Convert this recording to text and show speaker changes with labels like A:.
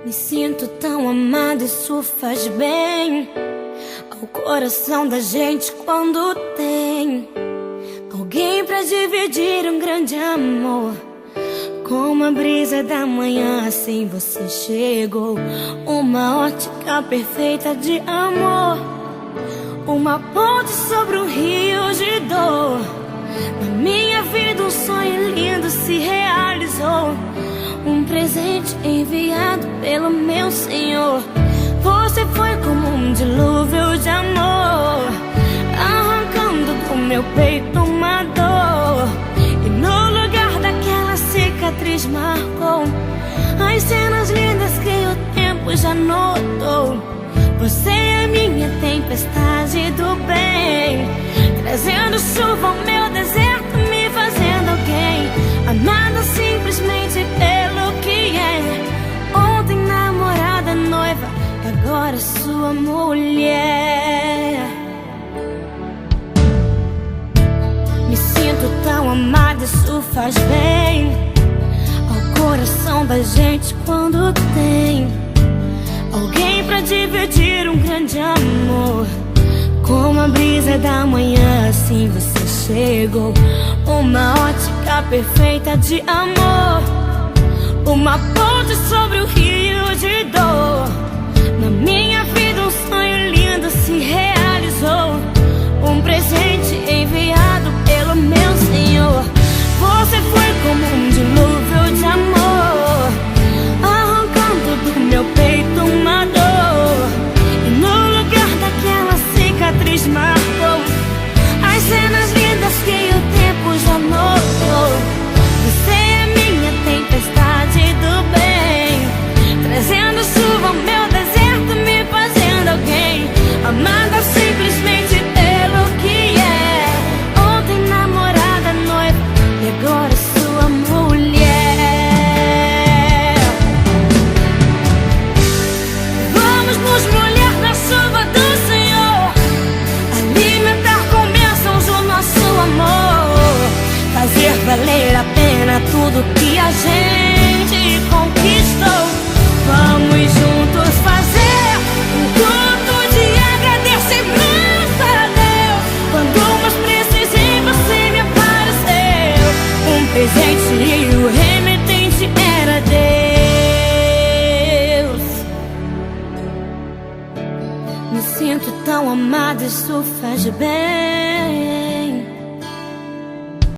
A: Me sinto tão amada, isso faz bem ao coração da gente quando tem alguém pra dividir um grande amor. Como a brisa da manhã, assim você chegou. Uma ótica perfeita de amor, uma ponte sobre um rio de dor. Na minha vida um sonho lindo se realizou, um presente enviado pelo meu Senhor. Você foi como um dilúvio de amor, arrancando do meu peito uma dor. E no lugar daquela cicatriz marcou as cenas lindas que o tempo já notou. Você é minha tempestade do bem, trazendo chuva ao meu deserto, me fazendo alguém, amada simplesmente pelo que é. Ontem namorada, noiva, e agora sua mulher. Me sinto tão amada, isso faz bem ao coração da gente quando tem alguém pra dividir um grande amor. Como a brisa da manhã, assim você chegou. Uma ótica perfeita de amor, uma ponte sobre o rio de dor. Na minha vida um sonho lindo se realizou, um presente enviado pelo meu Senhor. Você foi como um dilúvio de amor, arrancando do meu peito uma dor. E no lugar daquela cicatriz marcou as cenas lindas que o tempo já notou. Você é minha tempestade do bem, trazendo chuva ao meu deserto, me fazendo alguém, amada simplesmente pelo que é. Ontem namorada, noiva, e agora sua mulher. Vamos nos molhar na chuva do Senhor, alimentar com bênçãos o nosso amor, fazer valer a pena tudo que a gente conquistou. Vamos juntos fazer um culto de agradecimento a Deus. Quando mais precisei você me apareceu, um presente e o remetente era Deus. Me sinto tão amada, isso faz bem